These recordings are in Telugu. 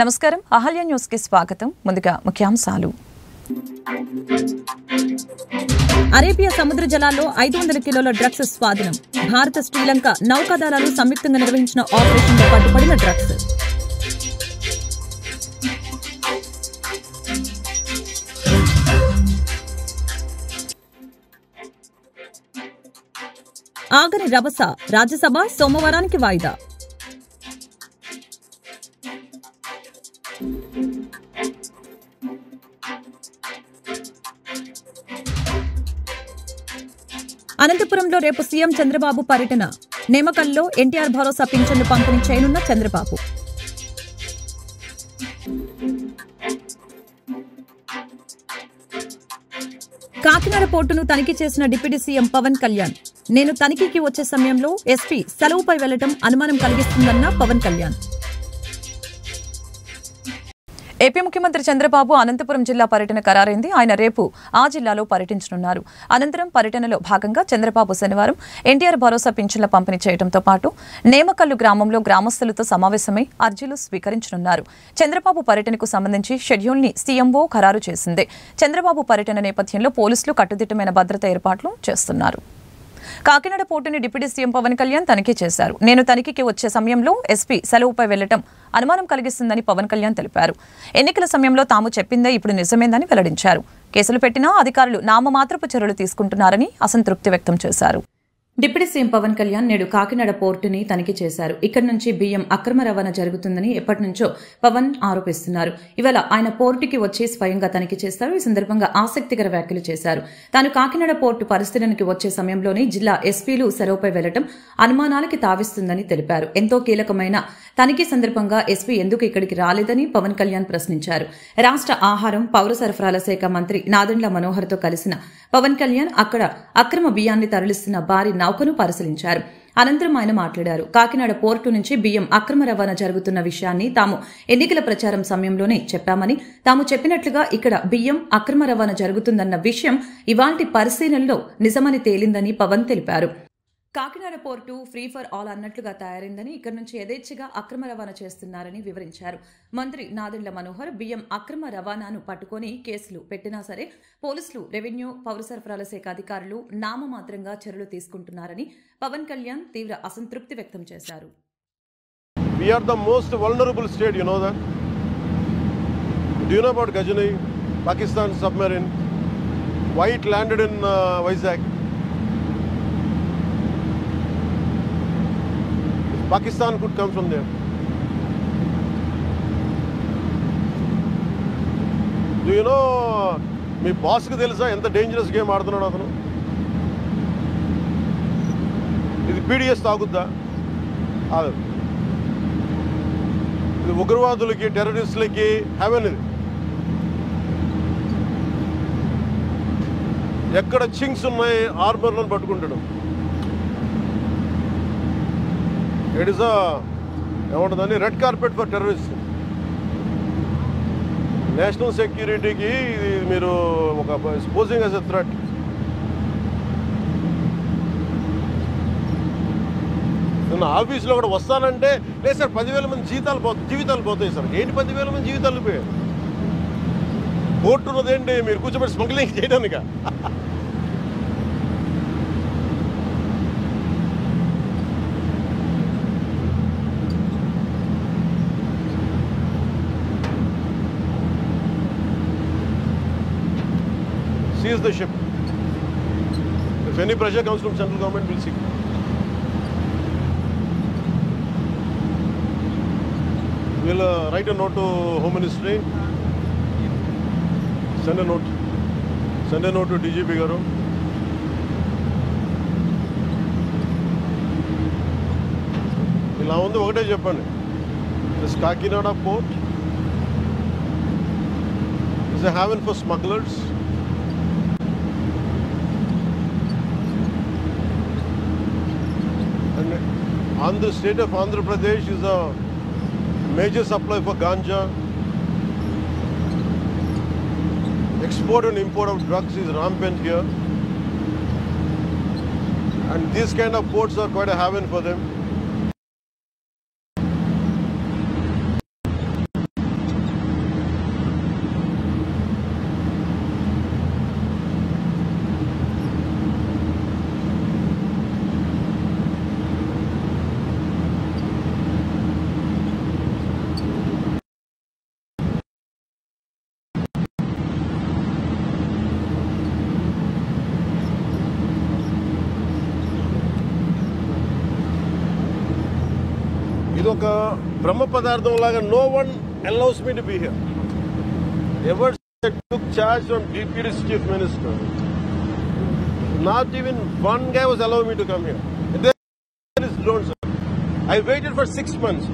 నమస్కారం అహల్య న్యూస్ కి స్వాగతం ముందుగా ముఖ్యాంశాలు అరేబియా సముద్ర జలాల్లో 500 కిలోల డ్రగ్స్ స్వాధీనం భారత శ్రీలంక నౌకాదళాలు సంయుక్తంగా నిర్వహించిన ఆపరేషన్లో పట్టుబడిన డ్రగ్స్ ఆగని రభస రాజ్యసభ సోమవారానికి వాయిదా అనంతపురంలో రేపు సీఎం చంద్రబాబు పర్యటన నేమకల్లో ఎన్టీఆర్ భరోసా పింఛన్లు పంపిణీ చేయనున్న చంద్రబాబు కాకినాడ పోర్టును తనిఖీ చేసిన డిప్యూటీ సీఎం పవన్ కళ్యాణ్ నేను తనిఖీకి వచ్చే సమయంలో ఎస్పీ సెలవుపై వెళ్లడం అనుమానం కలిగిస్తుందన్న పవన్ కళ్యాణ్ ఏపీ ముఖ్యమంత్రి చంద్రబాబు అనంతపురం జిల్లా పర్యటన ఖరారైంది. ఆయన రేపు ఆ జిల్లాలో పర్యటించనున్నారు. అనంతరం పర్యటనలో భాగంగా చంద్రబాబు శనివారం ఎన్టీఆర్ భరోసా పింఛన్ల పంపిణీ చేయడంతో పాటు నేమకల్లు గ్రామంలో గ్రామస్తులతో సమావేశమై అర్జీలు స్వీకరించనున్నారు. చంద్రబాబు పర్యటనకు సంబంధించి షెడ్యూల్ని సీఎంఓ ఖరారు చేసింది. చంద్రబాబు పర్యటన నేపథ్యంలో పోలీసులు కట్టుదిట్టమైన భద్రతా ఏర్పాట్లు చేస్తున్నారు. కాకినాడ పోర్టుని డిప్యూటీ సీఎం పవన్ కళ్యాణ్ తనిఖీ చేశారు. నేను తనిఖీకి వచ్చే సమయంలో ఎస్పీ సెలవుపై వెళ్లడం అనుమానం కలిగిస్తుందని పవన్ కళ్యాణ్ తెలిపారు. ఎన్నికల సమయంలో తాము చెప్పిందే ఇప్పుడు నిజమేందని వెల్లడించారు. కేసులు పెట్టినా అధికారులు నామమాత్రపు చర్యలు తీసుకుంటున్నారని అసంతృప్తి వ్యక్తం చేశారు. డిప్యూటీ సీఎం పవన్ కళ్యాణ్ నేడు కాకినాడ పోర్టుని తనిఖీ చేశారు. ఇక్కడి నుంచి బియ్యం అక్రమ రవాణా జరుగుతుందని ఎప్పటి నుంచో పవన్ ఆరోపిస్తున్నారు. ఇవాళ ఆయన పోర్టుకి వచ్చి స్వయంగా తనిఖీ చేస్తారు. ఈ సందర్భంగా ఆసక్తికర వ్యాఖ్యలు చేశారు. తాను కాకినాడ పోర్టు పరిశీలనకి వచ్చే సమయంలోనే జిల్లా ఎస్పీలు సెలవుపై వెళ్లడం అనుమానాలకి తావిస్తుందని తెలిపారు. ఎంతో కీలకమైన తనిఖీ సందర్భంగా ఎస్పీ ఎందుకు ఇక్కడికి రాలేదని పవన్ కళ్యాణ్ ప్రశ్నించారు. రాష్ట్ర ఆహారం పౌర సరఫరాల శాఖ మంత్రి నాదెండ్ల మనోహర్తో కలిసిన పవన్ కళ్యాణ్ అక్కడ అక్రమ బియ్యాన్ని తరలిస్తున్న భారీ నౌకను పరిశీలించారు. అనంతరం ఆయన మాట్లాడారు. కాకినాడ పోర్టు నుంచి బియ్యం అక్రమ రవాణా జరుగుతున్న విషయాన్ని తాము ఎన్నికల ప్రచారం సమయంలోనే చెప్పామని, తాము చెప్పినట్లుగా ఇక్కడ బియ్యం అక్రమ రవాణా జరుగుతుందన్న విషయం ఇవాల్టి పరిశీలనలో నిజమని తేలిందని పవన్ తెలిపారు. Kakinada port free for all అన్నట్లుగా తయారైందని, ఇక్కడి నుంచి యథేచ్ఛగా అక్రమ రవాణా చేస్తున్నారని వివరించారు. మంత్రి నాదెండ్ల మనోహర్ బియ్యం అక్రమ రవాణాను పట్టుకుని కేసులు పెట్టినా సరే పోలీసులు, రెవెన్యూ, పౌర సరఫరాల శాఖ అధికారులు నామమాత్రంగా చర్యలు తీసుకుంటున్నారని పవన్ కళ్యాణ్ తీవ్ర అసంతృప్తి వ్యక్తం చేశారు. We are the most vulnerable state, you know that? Do you know about Gajani, Pakistan submarine? Why it landed in Vizag? Pakistan could come from there. Do you know, మీ బాస్కి తెలుసా ఎంత డేంజరస్ గేమ్ ఆడుతున్నాడు అతను? ఇది పీడిఎస్ తాగుద్దా? ఇది ఉగ్రవాదులకి, టెర్రరిస్టులకి హెవెన్. ఇది ఎక్కడ చింగ్స్ ఉన్నాయి ఆర్మర్లను పట్టుకుంటాడు. ఇట్ ఈస్ ఏమంటుందని red carpet for terrorist. National సెక్యూరిటీకి ఇది మీరు ఒక పోజింగ్ యాజ్ ఎ థ్రెట్. నిన్న ఆఫీస్లో కూడా వస్తానంటే లేదు సార్ 10,000 మంది జీవితాలు పోతాయి సార్. ఏంటి 10,000 మంది జీవితాలు పోయాయి? కోర్టు ఉన్నదేంటి మీరు కూర్చోబెట్టి smuggling చేయడానిక? Seize the ship. If any pressure comes from central government, we'll see. We'll write a note to Home Ministry. Send a note. Send a note to DGP garu. ఇలా ఉంది ఒకటే చెప్పండి. This Kakinada port is a haven for smugglers. The state of Andhra Pradesh is a major supply for ganja. Export and import of drugs is rampant here. And these kind of ports are quite a haven for them. ఇది ఒక బ్రహ్మ పదార్థం లాగా. No one allows me to be here. Ever since I took charge from DPD's chief minister, not even one guy was allowing me to come here. There is loan, sir. I waited for 6 months.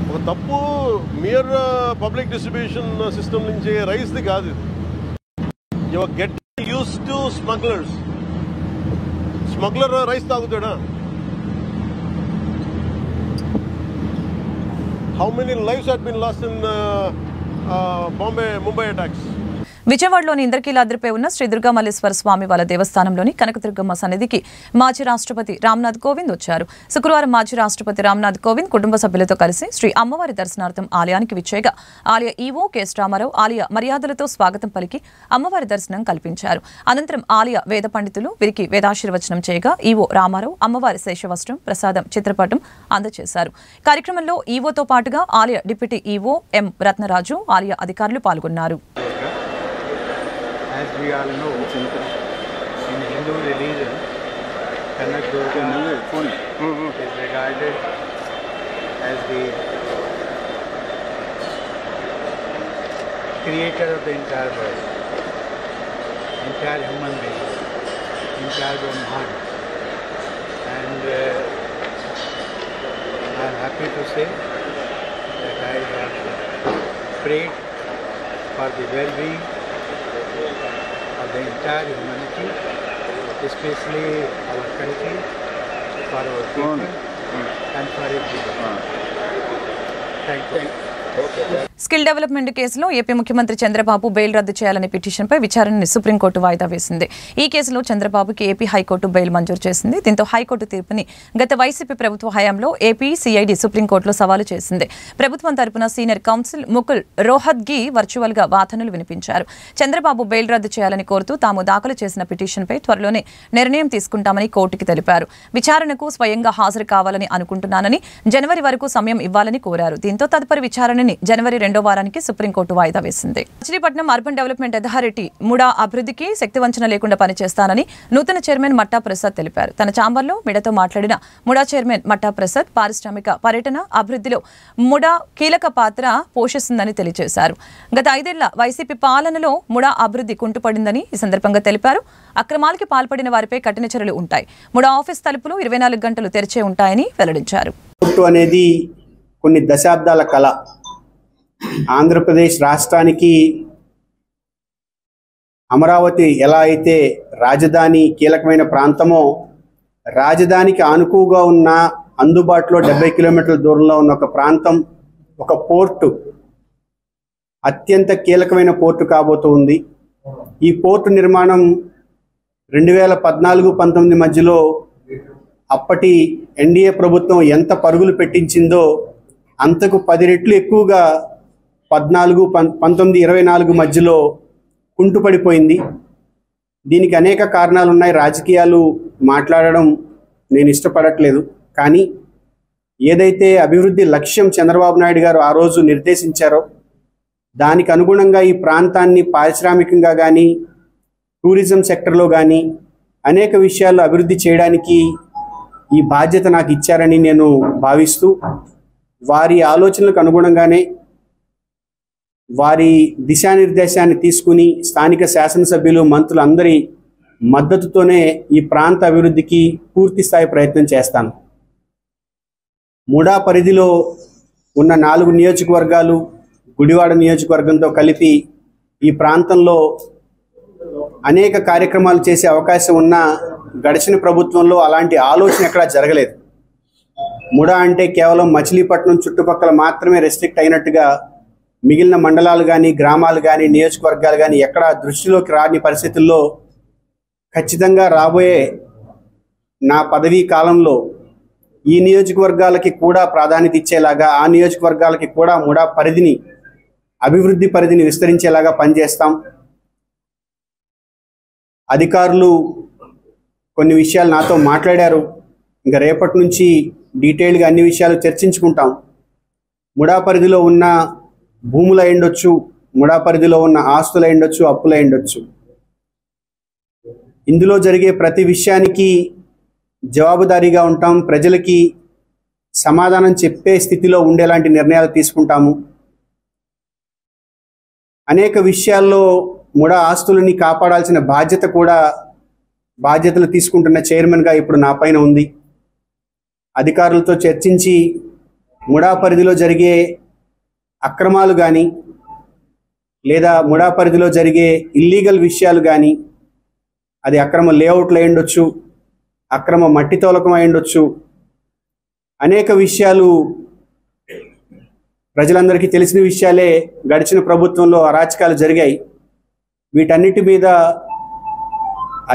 ఒక తప్పు మియర్ పబ్లిక్ డిస్ట్రిబ్యూషన్ సిస్టమ్ నుంచి రైస్ది కాదు ఇది. You are getting used to smugglers. Smuggler rice తాగుతాడా? How many lives had been lost in Mumbai attacks? విజయవాడలోని ఇంద్రకీలాద్రిపై ఉన్న శ్రీ దుర్గామల్లేశ్వర స్వామి వారి దేవస్థానంలోని కనకదుర్గమ్మ సన్నిధికి మాజీ రాష్ట్రపతి రామ్నాథ్ కోవింద్ వచ్చారు. శుక్రవారం మాజీ రాష్ట్రపతి రామ్నాథ్ కోవింద్ కుటుంబ సభ్యులతో కలిసి శ్రీ అమ్మవారి దర్శనార్థం ఆలయానికి విచ్చేయగా ఆలయ ఈవో కెఎస్ రామారావు ఆలయ మర్యాదలతో స్వాగతం పలికి అమ్మవారి దర్శనం కల్పించారు. అనంతరం ఆలయ వేద పండితులు వీరికి వేదాశీర్వచనం చేయగా ఈవో రామారావు అమ్మవారి శేషవస్త్రం, ప్రసాదం, చిత్రపటం అందజేశారు. కార్యక్రమంలో ఈవోతో పాటుగా ఆలయ డిప్యూటీ ఈవో ఎం రత్నరాజు, ఆలయ అధికారులు పాల్గొన్నారు. As we all know, in Hindu religion, Kanak Durga is regarded as the creator of the entire world, entire human being, entire Brahman. And I am happy to say that I have prayed for the well-being of the entire humanity, especially our country, for our people and for everyone. Thank you. Skill development కేసులో ఏపీ ముఖ్యమంత్రి చంద్రబాబు బెయిల్ రద్దు చేయాలనే పిటిషన్పై విచారణని సుప్రీంకోర్టు వాయిదా వేసింది. ఈ కేసులో చంద్రబాబుకి ఏపీ హైకోర్టు బెయిల్ మంజూరు చేసింది. దీంతో హైకోర్టు తీర్పుని గత వైసీపీ ప్రభుత్వ హయాంలో ఏపీ సిఐడి సుప్రీంకోర్టులో సవాలు చేసింది. ప్రభుత్వం తరపున senior council Mukul Rohatgi virtual గా వాదనలు వినిపించారు. చంద్రబాబు బెయిల్ రద్దు చేయాలని కోరుతూ తాము దాఖలు చేసిన పిటిషన్పై త్వరలోనే నిర్ణయం తీసుకుంటామని కోర్టుకి తెలిపారు. విచారణకు స్వయంగా హాజరు కావాలని అనుకుంటున్నానని, జనవరి వరకు సమయం ఇవ్వాలని కోరారు. దీంతో తదుపరి విచారణని జనవరి 2వ వారానికి సుప్రీంకోర్టు వాయిదా వేసింది. Machilipatnam urban development authority MUDA అభివృద్ధికి శక్తివంచన లేకుండా పనిచేస్తానని నూతన చైర్మన్ మట్టా ప్రసాద్ తెలిపారు. తన ఛాంబర్లో మీడియాతో మాట్లాడిన ముడా చైర్మన్ మట్టా ప్రసాద్ పారిశ్రామిక పర్యటన అభివృద్ధిలో ముడా కీలక పాత్ర పోషిస్తుందని తెలియజేశారు. గత 5 ఏళ్ల వైసీపీ పాలనలో ముడా అభివృద్ధి కుంటుపడిందని ఈ సందర్భంగా తెలిపారు. అక్రమాలకి పాల్పడిన వారిపై కఠిన చర్యలు ఉంటాయి. ముడా ఆఫీస్ తలుపులు 24 గంటలు తెరిచే ఉంటాయని వెల్లడించారు. అనేది కొన్ని దశాబ్దాల కళ. ఆంధ్రప్రదేశ్ రాష్ట్రానికి అమరావతి ఎలా అయితే రాజధాని కీలకమైన ప్రాంతమో, రాజధానికి ఆనుకుగా ఉన్న అందుబాటులో 70 కిలోమీటర్ల దూరంలో ఉన్న ఒక ప్రాంతం, ఒక పోర్టు, అత్యంత కీలకమైన పోర్టు కాబోతుంది. ఈ పోర్టు నిర్మాణం 2014-19 మధ్యలో అప్పటి ఎన్డీఏ ప్రభుత్వం ఎంత పరుగులు పెట్టించిందో అంతకు 10 రెట్లు ఎక్కువగా 19-24 మధ్యలో కుంటుపడిపోయింది. దీనికి అనేక కారణాలు ఉన్నాయి. రాజకీయాలు మాట్లాడడం నేను ఇష్టపడట్లేదు. కానీ ఏదైతే అభివృద్ధి లక్ష్యం చంద్రబాబు నాయుడు గారు ఆ రోజు నిర్దేశించారో దానికి అనుగుణంగా ఈ ప్రాంతాన్ని పారిశ్రామికంగా కానీ, టూరిజం సెక్టర్లో కానీ అనేక విషయాల్లో అభివృద్ధి చేయడానికి ఈ బాధ్యత నాకు ఇచ్చారని నేను భావిస్తూ, వారి ఆలోచనలకు అనుగుణంగానే వారి దిశానిర్దేశాన్ని తీసుకుని స్థానిక శాసనసభ్యులు, మంత్రులందరి మద్దతుతోనే ఈ ప్రాంత అభివృద్ధికి పూర్తి స్థాయి ప్రయత్నం చేస్తాను. ముడా పరిధిలో ఉన్న 4 నియోజకవర్గాలు, గుడివాడ నియోజకవర్గంతో కలిపి ఈ ప్రాంతంలో అనేక కార్యక్రమాలు చేసే అవకాశం ఉన్న గడిచిన ప్రభుత్వంలో అలాంటి ఆలోచన ఎక్కడా జరగలేదు. ముడా అంటే కేవలం మచిలీపట్నం చుట్టుపక్కల మాత్రమే రెస్ట్రిక్ట్ అయినట్టుగా మిగిలిన మండలాలు కానీ, గ్రామాలు కానీ, నియోజకవర్గాలు కానీ ఎక్కడా దృష్టిలోకి రాని పరిస్థితుల్లో ఖచ్చితంగా రాబోయే నా పదవీ కాలంలో ఈ నియోజకవర్గాలకి కూడా ప్రాధాన్యత ఇచ్చేలాగా, ఆ నియోజకవర్గాలకి కూడా ముడా పరిధిని, అభివృద్ధి పరిధిని విస్తరించేలాగా పనిచేస్తాం. అధికారులు కొన్ని విషయాలు నాతో మాట్లాడారు. ఇంకా రేపటి నుంచి డీటెయిల్గా అన్ని విషయాలు చర్చించుకుంటాం. ముడా పరిధిలో ఉన్న భూములు అయ్యుండొచ్చు, ముడా పరిధిలో ఉన్న ఆస్తులు అయ్యుండొచ్చు, అప్పులు అయ్యుండొచ్చు. ఇందులో జరిగే ప్రతి విషయానికి జవాబుదారీగా ఉంటాం, ప్రజలకి సమాధానం చెప్పే స్థితిలో ఉండేలాంటి నిర్ణయాలు తీసుకుంటాము. అనేక విషయాల్లో ముడా ఆస్తులని కాపాడాల్సిన బాధ్యతలు తీసుకుంటున్న చైర్మన్గా ఇప్పుడు నా పైన ఉంది. అధికారులతో చర్చించి ముడా పరిధిలో జరిగే అక్రమాలు కానీ లేదా ముడా పరిధిలో జరిగే ఇల్లీగల్ విషయాలు కానీ, అది అక్రమ లేఅవుట్లు అయి ఉండొచ్చు, అక్రమ మట్టి తోలకం అయి ఉండొచ్చు, అనేక విషయాలు ప్రజలందరికీ తెలిసిన విషయాలే. గడిచిన ప్రభుత్వంలో అరాచకాలు జరిగాయి. వీటన్నిటి మీద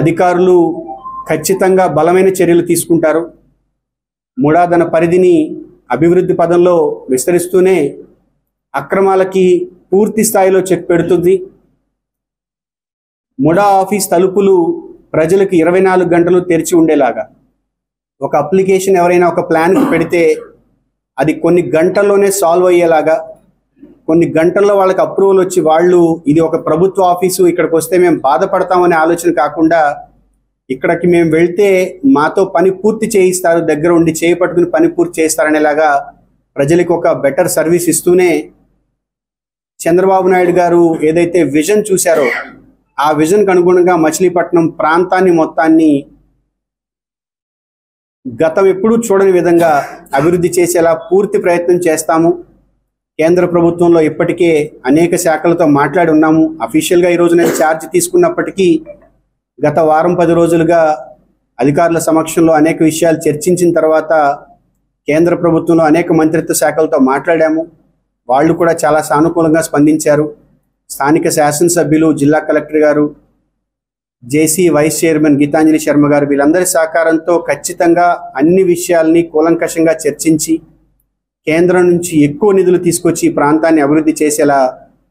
అధికారులు ఖచ్చితంగా బలమైన చర్యలు తీసుకుంటారు. ముడా తన పరిధిని అభివృద్ధి పదంలో విస్తరిస్తూనే అక్రమాలకి పూర్తి స్థాయిలో చెక్ పెడుతుంది. ముడా ఆఫీస్ తలుపులు ప్రజలకు 24 గంటలు తెరిచి ఉండేలాగా, ఒక అప్లికేషన్ ఎవరైనా ఒక ప్లాన్కి పెడితే అది కొన్ని గంటల్లోనే సాల్వ్ అయ్యేలాగా, కొన్ని గంటల్లో వాళ్ళకి అప్రూవల్ వచ్చి వాళ్ళు ఇది ఒక ప్రభుత్వ ఆఫీసు, ఇక్కడికి వస్తే మేము బాధపడతామనే ఆలోచన కాకుండా ఇక్కడికి మేము వెళ్తే మాతో పని పూర్తి చేయిస్తారు, దగ్గర ఉండి చేయి పట్టుకుని పని పూర్తి చేయిస్తారనేలాగా ప్రజలకు ఒక బెటర్ సర్వీస్ ఇస్తూనే చంద్రబాబు నాయుడు గారు ఏదైతే విజన్ చూశారో ఆ విజన్కి అనుగుణంగా మచిలీపట్నం ప్రాంతాన్ని మొత్తాన్ని గతం ఎప్పుడూ చూడని విధంగా అభివృద్ధి చేసేలా పూర్తి ప్రయత్నం చేస్తాము. కేంద్ర ప్రభుత్వంలో ఇప్పటికే అనేక శాఖలతో మాట్లాడి ఉన్నాము. అఫీషియల్గా ఈరోజు నేను ఛార్జ్ తీసుకున్నప్పటికీ గత వారం 10 రోజులుగా అధికారుల సమక్షంలో అనేక విషయాలు చర్చించిన తర్వాత కేంద్ర ప్రభుత్వంలో అనేక మంత్రిత్వ శాఖలతో మాట్లాడాము. వాళ్ళు కూడా చాలా సానుకూలంగా స్పందించారు. స్థానిక శాసనసభ్యులు, జిల్లా కలెక్టర్ గారు, జేసీ వైస్ చైర్మన్ గీతాంజలి శర్మ గారు వీళ్ళందరి సహకారంతో ఖచ్చితంగా అన్ని విషయాల్ని కూలంకషంగా చర్చించి కేంద్రం నుంచి ఎక్కువ నిధులు తీసుకొచ్చి ఈ ప్రాంతాన్ని అభివృద్ధి చేసేలా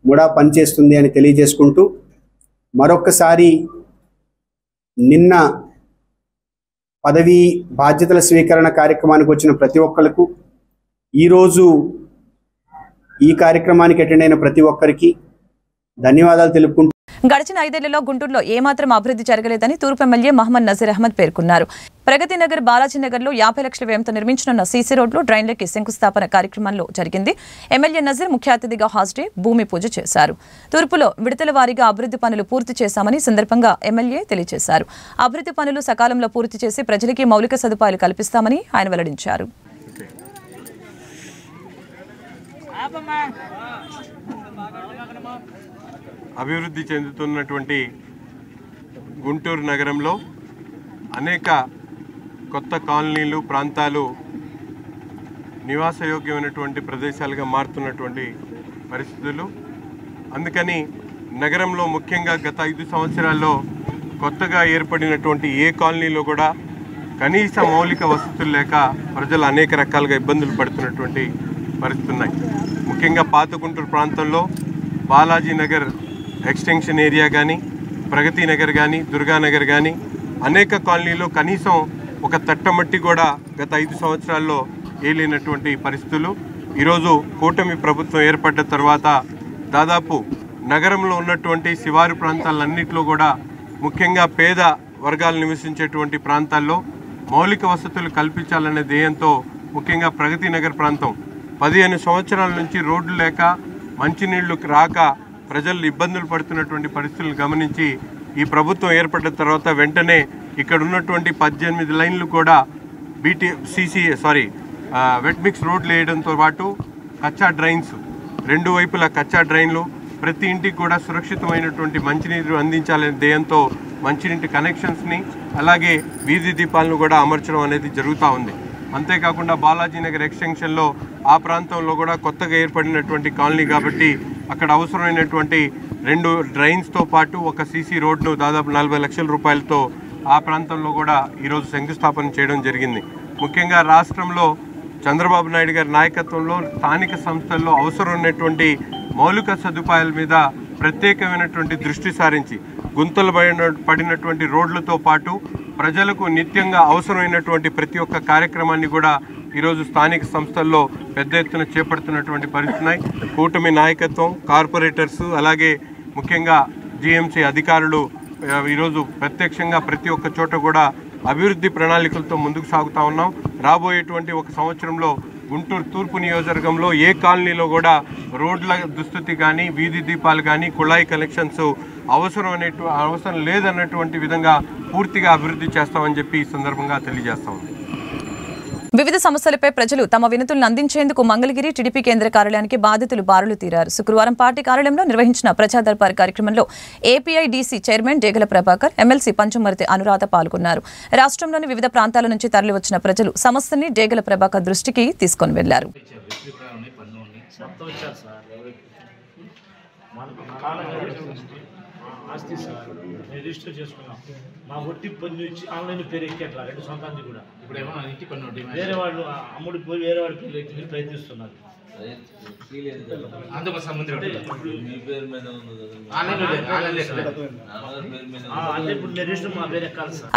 ముడా పనిచేస్తుంది అని తెలియజేసుకుంటూ, మరొక్కసారి నిన్న పదవి బాధ్యతల స్వీకరణ కార్యక్రమానికి వచ్చిన ప్రతి ఒక్కరికి, ఈరోజు ఈ కార్యక్రమానికి అటెండ్ అయిన ప్రతి ఒక్కరికి ధన్యవాదాలు తెలుపుకుంటూ, గడిచిన 5 ఏళ్లలో గుంటూరులో ఏమాత్రం అభివృద్ధి జరగలేదని తూర్పు ఎమ్మెల్యే మహమ్మద్ నజీర్ అహ్మద్ పేర్కొన్నారు. ప్రగతి నగర్, బాలాజీ నగర్లో 50 లక్షల వ్యయంతో నిర్మించనున్న సీసీ రోడ్లు, డ్రైన్లకి శంకుస్థాపన కార్యక్రమంలో జరిగింది. ఎమ్మెల్యే నజీర్ ముఖ్య అతిథిగా హాజరై భూమి పూజ చేశారు. తూర్పులో విడతల వారీగా అభివృద్ధి పనులు పూర్తి చేశామని సందర్భంగా ఎమ్మెల్యే తెలియజేశారు. అభివృద్ధి పనులు సకాలంలో పూర్తి చేసి ప్రజలకి మౌలిక సదుపాయాలు కల్పిస్తామని ఆయన వెల్లడించారు. అభివృద్ధి చెందుతున్నటువంటి గుంటూరు నగరంలో అనేక కొత్త కాలనీలు, ప్రాంతాలు నివాసయోగ్యమైనటువంటి ప్రదేశాలుగా మారుతున్నటువంటి పరిస్థితులు. అందుకని నగరంలో ముఖ్యంగా గత 5 సంవత్సరాల్లో కొత్తగా ఏర్పడినటువంటి ఏ కాలనీలో కూడా కనీస మౌలిక వసతులు లేక ప్రజలు అనేక రకాలుగా ఇబ్బందులు పడుతున్నటువంటి పరిస్థితులు ఉన్నాయి. ముఖ్యంగా పాత గుంటూరు ప్రాంతంలో బాలాజీ నగర్ ఎక్స్టెన్షన్ ఏరియా కానీ, ప్రగతి నగర్ కానీ, దుర్గానగర్ కానీ అనేక కాలనీలో కనీసం ఒక తట్టమట్టి కూడా గత 5 సంవత్సరాల్లో ఏలేనటువంటి పరిస్థితులు. ఈరోజు కూటమి ప్రభుత్వం ఏర్పడ్డ తర్వాత దాదాపు నగరంలో ఉన్నటువంటి శివారు ప్రాంతాలన్నింటిలో కూడా ముఖ్యంగా పేద వర్గాలు నివసించేటువంటి ప్రాంతాల్లో మౌలిక వసతులు కల్పించాలనే ధ్యేయంతో ముఖ్యంగా ప్రగతి నగర్ ప్రాంతం 15 సంవత్సరాల నుంచి రోడ్లు లేక మంచినీళ్లు రాక ప్రజలు ఇబ్బందులు పడుతున్నటువంటి పరిస్థితులను గమనించి ఈ ప్రభుత్వం ఏర్పడ్డ తర్వాత వెంటనే ఇక్కడ ఉన్నటువంటి 18 లైన్లు కూడా వెట్ మిక్స్ రోడ్లు వేయడంతో పాటు కచ్చా డ్రైన్స్, 2 వైపులా కచ్చా డ్రైన్లు, ప్రతి ఇంటికి కూడా సురక్షితమైనటువంటి మంచినీరు అందించాలనే ధ్యేయంతో మంచినీటి కనెక్షన్స్ని అలాగే వీధి దీపాలను కూడా అమర్చడం అనేది జరుగుతూ ఉంది. అంతేకాకుండా బాలాజీ నగర్ ఎక్స్టెన్షన్లో ఆ ప్రాంతంలో కూడా కొత్తగా ఏర్పడినటువంటి కాలనీ కాబట్టి అక్కడ అవసరమైనటువంటి 2 డ్రైన్స్తో పాటు ఒక సీసీ రోడ్ను దాదాపు 40 లక్షల రూపాయలతో ఆ ప్రాంతంలో కూడా ఈరోజు శంకుస్థాపన చేయడం జరిగింది. ముఖ్యంగా రాష్ట్రంలో చంద్రబాబు నాయుడు గారి నాయకత్వంలో స్థానిక సంస్థల్లో అవసరం ఉన్నటువంటి మౌలిక సదుపాయాల మీద ప్రత్యేకమైనటువంటి దృష్టి సారించి గుంతలు పడినటువంటి రోడ్లతో పాటు ప్రజలకు నిత్యంగా అవసరమైనటువంటి ప్రతి ఒక్క కార్యక్రమాన్ని కూడా ఈరోజు స్థానిక సంస్థల్లో పెద్ద ఎత్తున చేపడుతున్నటువంటి పరిస్థితున్నాయి. కూటమి నాయకత్వం, కార్పొరేటర్స్ అలాగే ముఖ్యంగా జీఎంసీ అధికారులు ఈరోజు ప్రత్యక్షంగా ప్రతి ఒక్క చోట కూడా అభివృద్ధి ప్రణాళికలతో ముందుకు సాగుతూ ఉన్నాం. రాబోయేటువంటి ఒక సంవత్సరంలో గుంటూరు తూర్పు నియోజకవర్గంలో ఏ కాలనీలో కూడా రోడ్ల దుస్థితి కానీ, వీధి దీపాలు కానీ, కుళాయి కనెక్షన్స్ అవసరం లేదన్నటువంటి విధంగా పూర్తిగా అభివృద్ధి చేస్తామని చెప్పి ఈ సందర్భంగా తెలియజేస్తాం. వివిధ సమస్యలపై ప్రజలు తమ వినతులను అందించేందుకు మంగళగిరి టీడీపీ కేంద్ర కార్యాలయానికి బాధితులు బారులు తీరారు. శుక్రవారం పార్టీ కార్యాలయంలో నిర్వహించిన ప్రజా దర్బార్ కార్యక్రమంలో ఏపీఐడీసీ చైర్మన్ డేగల ప్రభాకర్, ఎమ్మెల్సీ పంచుమర్తి అనురాధ పాల్గొన్నారు. రాష్ట్రంలోని వివిధ ప్రాంతాల నుంచి తరలివచ్చిన ప్రజలు సమస్యని డేగల ప్రభాకర్ దృష్టికి తీసుకొని వెళ్లారు. ఆస్తి సార్ రిజిస్టర్ చేసుకున్నాం. మా ఒట్టి పన్ను ఇచ్చి ఆన్లైన్ పేరు ఎక్కేట్లా 2 సంవత్సరానికి కూడా ఇప్పుడు ఏమన్నా ఇంటి పన్ను వేరే వాళ్ళు అమ్ముడు పోయి వేరే వాడి పేరు ఎక్కి ప్రయత్నిస్తున్నారు.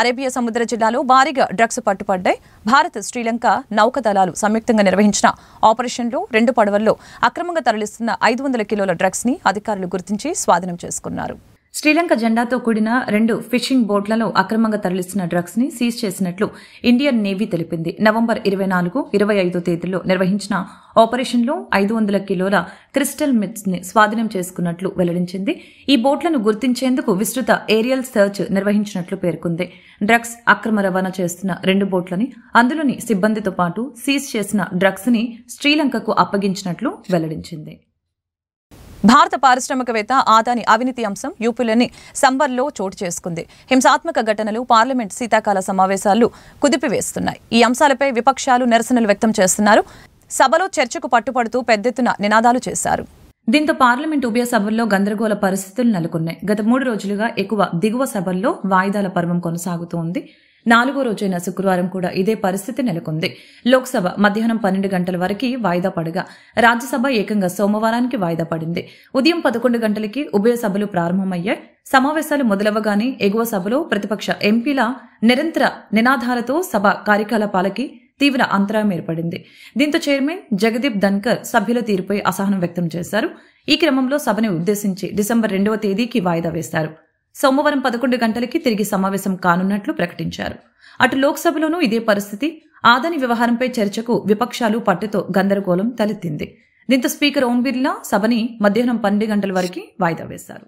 అరేబియా సముద్ర జిల్లాలో భారీగా డ్రగ్స్ పట్టుపడ్డాయి. భారత్, శ్రీలంక నౌకదళాలు సంయుక్తంగా నిర్వహించిన ఆపరేషన్లో 2 పడవల్లో అక్రమంగా తరలిస్తున్న 500 కిలోల డ్రగ్స్ ని అధికారులు గుర్తించి స్వాధీనం చేసుకున్నారు. శ్రీలంక జెండాతో కూడిన 2 ఫిషింగ్ బోట్లలో అక్రమంగా తరలిస్తున్న డ్రగ్స్ ని సీజ్ చేసినట్లు ఇండియన్ నేవీ తెలిపింది. నవంబర్ 24, 25 తేదీల్లో నిర్వహించిన ఆపరేషన్లో 500 కిలోల క్రిస్టల్ మిట్స్ ని స్వాధీనం చేసుకున్నట్లు వెల్లడించింది. ఈ బోట్లను గుర్తించేందుకు విస్తృత ఏరియల్ సెర్చ్ నిర్వహించినట్లు పేర్కొంది. డ్రగ్స్ అక్రమ రవాణా చేస్తున్న 2 బోట్లని, అందులోని సిబ్బందితో పాటు సీజ్ చేసిన డ్రగ్స్ ని శ్రీలంకకు అప్పగించినట్లు వెల్లడించింది. భారత పారిశ్రామికవేత్త ఆదాని అవినీతి అంశం యూపీలోని సంబర్లో చోటు చేసుకుంది. హింసాత్మక ఘటనలు పార్లమెంట్ శీతాకాల సమావేశాలు కుదిపివేస్తున్నాయి. ఈ అంశాలపై విపక్షాలు నిరసనలు వ్యక్తం చేస్తున్నారు. సభలో చర్చకు పట్టుపడుతూ పెద్దెత్తున నినాదాలు చేశారు. దీంతో పార్లమెంట్ ఉభయ సభల్లో గందరగోళ పరిస్థితులు నెలకొన్నాయి. గత 3 రోజులుగా ఎక్కువ దిగువ సభల్లో వాయిదాల పర్వం కొనసాగుతోంది. 4వ రోజైన శుక్రవారం కూడా ఇదే పరిస్థితి నెలకొంది. లోక్సభ మధ్యాహ్నం 12 గంటల వరకు వాయిదా పడగా రాజ్యసభ ఏకంగా సోమవారానికి వాయిదా పడింది. ఉదయం 11 గంటలకి ఉభయ సభలు ప్రారంభమయ్యాయి. సమావేశాలు మొదలవగానే ఎగువ సభలో ప్రతిపక్ష ఎంపీల నిరంతర నినాదాలతో సభ కార్యకలాపాలకి తీవ్ర అంతరాయం ఏర్పడింది. దీంతో చైర్మన్ జగదీప్ ధన్కర్ సభ్యుల తీరుపై అసహనం వ్యక్తం చేశారు. ఈ క్రమంలో సభని ఉద్దేశించి డిసెంబర్ 2వ తేదీకి వాయిదా వేశారు. సోమవారం 11 గంటలకి తిరిగి సమావేశం కానున్నట్లు ప్రకటించారు. అటు లోక్సభలోనూ ఇదే పరిస్థితి. ఆదాని వ్యవహారంపై చర్చకు విపక్షాలు పట్టుతో గందరగోళం తలెత్తింది. దీంతో స్పీకర్ ఓం బిర్లా సభని మధ్యాహ్నం 12 గంటల వరకు వాయిదా వేశారు.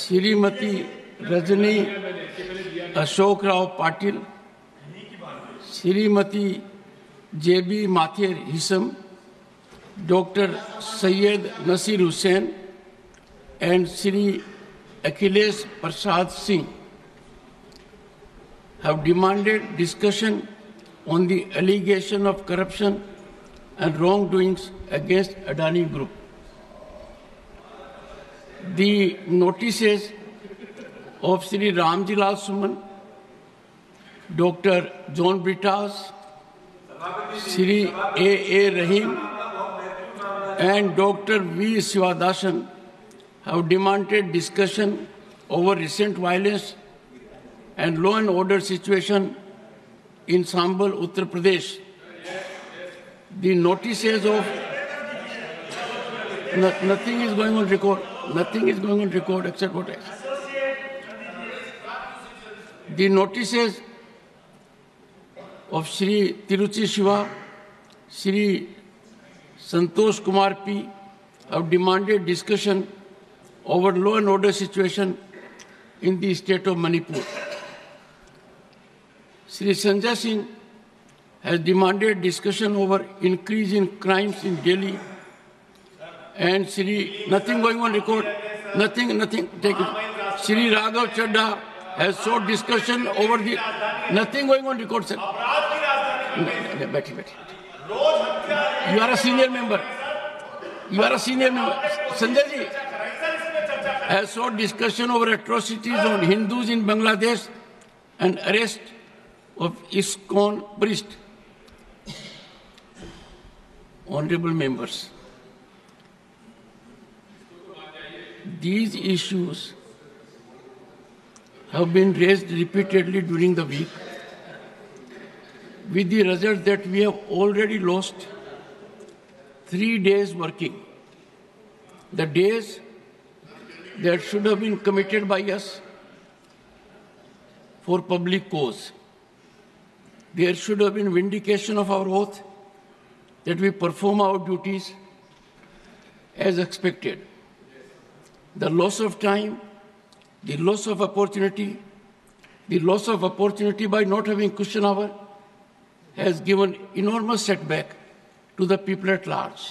Shrimati Rajani Ashok Rao Patil, Shrimati Jebi Mather Hisham, doctor Syed Naseer Hussain and Shri Akhilesh Prasad Singh have demanded discussion on the allegation of corruption and wrongdoings against Adani Group. The notices of Shri Ramjilal Suman, Dr. John Brittas, Shri A. Rahim and Dr. V. Sivadasan have demanded discussion over recent violence and law and order situation in Sambal, Uttar Pradesh. The notices of nothing is going on record. Nothing is going on record except what I said. The notices of Shri Tiruchi Shiva, Shri Santosh Kumar P. have demanded discussion over law and order situation in the state of Manipur. Shri Sanjay Singh has demanded discussion over increase in crimes in Delhi and Shri, nothing going on record, nothing, take it. Shri Raghav Chadha has sought discussion over the, nothing going on record, sir. You are a senior member. Sanjay ji has sought discussion over atrocities on Hindus in Bangladesh and arrest of ISKCON priest. Honorable members, these issues have been raised repeatedly during the week, with the result that we have already lost 3 days working. The days that should have been committed by us for public cause. There should have been vindication of our oath that we perform our duties as expected. The loss of time, the loss of opportunity by not having question hour has given enormous setback to the people at large.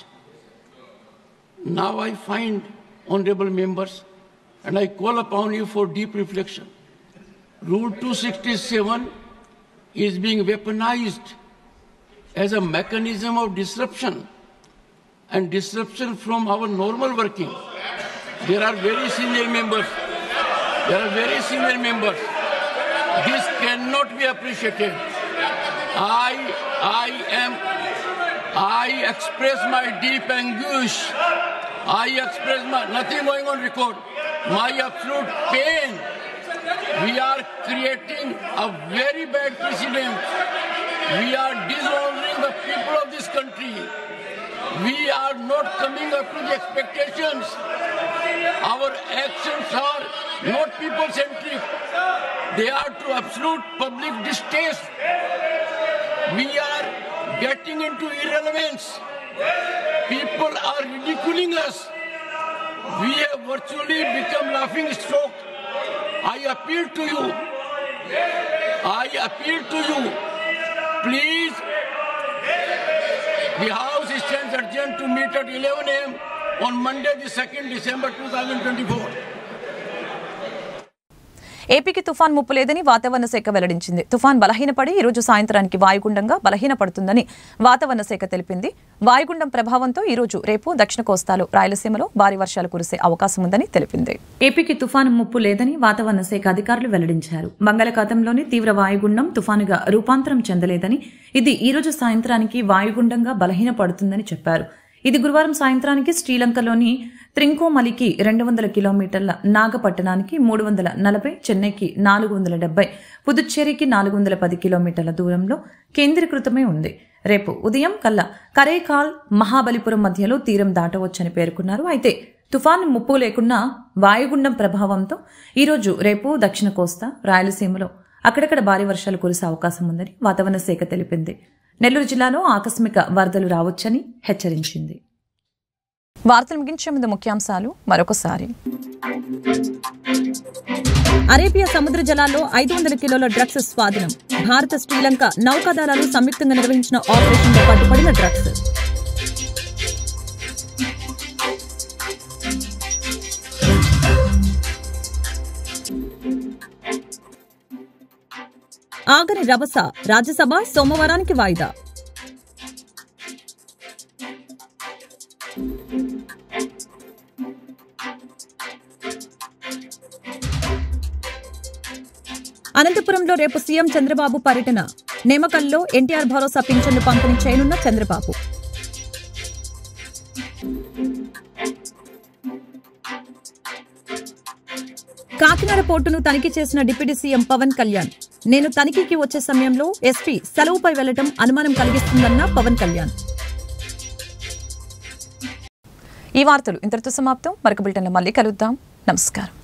Now I find, honorable members, and I call upon you for deep reflection. Rule 267 is being weaponized as a mechanism of disruption and disruption from our normal working. There are very senior members. This cannot be appreciated. I express my deep anguish. Nothing going on record. My absolute pain. We are creating a very bad precedent. We are dishonoring the people of this country. We are not coming up to the expectations. Our actions are not people-centric. They are to absolute public distaste. We are getting into irrelevance. People are ridiculing us. We have virtually become laughing stock. I appeal to you. Please, the House stands urgent to meet at 11 a.m. on Monday, the 2nd December 2024. ఏపీకి తుఫాన్ ముప్పు లేదని వాతావరణ శాఖ వెల్లడించింది. తుఫాన్ బలహీనపడి ఈ రోజు సాయంత్రానికి వాయుగుండంగా బలహీనపడుతుందని వాతావరణ శాఖ తెలిపింది. వాయుగుండం ప్రభావంతో ఈ రోజు రేపు దక్షిణ కోస్తాలో రాయలసీమలో భారీ వర్షాలు కురిసే అవకాశం ఉందని తెలిపింది. ఏపీకి తుఫాను ముప్పు లేదని వాతావరణ శాఖ అధికారులు వెల్లడించారు. బంగాళాఖాతంలోని తీవ్ర వాయుగుండం తుఫానుగా రూపాంతరం చెందలేదని, ఇది ఈ రోజు సాయంత్రానికి వాయుగుండంగా బలహీనపడుతుందని చెప్పారు. ఇది గురువారం సాయంత్రానికి శ్రీలంకలోని త్రింకోమలికి 200 కిలోమీటర్ల, నాగపట్టణానికి 340, చెన్నైకి 470, పుదుచ్చేరికి 410 కిలోమీటర్ల దూరంలో కేంద్రీకృతమై ఉంది. రేపు ఉదయం కల్లా కరైకాల్, మహాబలిపురం మధ్యలో తీరం దాటవచ్చని పేర్కొన్నారు. అయితే తుఫాను ముప్పు లేకున్నా వాయుగుండం ప్రభావంతో ఈరోజు రేపు దక్షిణ కోస్తా, రాయలసీమలో అక్కడక్కడ భారీ వర్షాలు కురిసే అవకాశం ఉందని వాతావరణ శాఖ తెలిపింది. నెల్లూరు జిల్లాలో ఆకస్మిక వరదలు రావచ్చని హెచ్చరించింది. వార్తలు ముగించే ముందు ముఖ్యాంశాలు మరొకసారి. అరేబియా సముద్ర జలాల్లో 500 కిలోల డ్రగ్స్ స్వాధీనం. భారత, శ్రీలంక నౌకాదళాలు సంయుక్తంగా నిర్వహించిన ఆపరేషన్లో పట్టుబడిన డ్రగ్స్. ఆగని రభస, రాజ్యసభ సోమవారానికి వాయిదా. అనంతపురంలో రేపు సీఎం చంద్రబాబు పర్యటన. నేమకల్లో ఎన్టీఆర్ భరోసా పింఛన్లు పంపిణీ చేయనున్న చంద్రబాబు. కాకినాడ పోర్టును తనిఖీ చేసిన డిప్యూటీ సీఎం పవన్ కళ్యాణ్. నేను తనిఖీకి వచ్చే సమయంలో ఎస్పీ సెలవుపై వెళ్లడం అనుమానం కలిగిస్తుందన్న పవన్ కళ్యాణ్. ఈ వార్తలు ఇంతటితో సమాప్తం. మరొక బులెటిన్లో మళ్ళీ కలుద్దాం. నమస్కారం.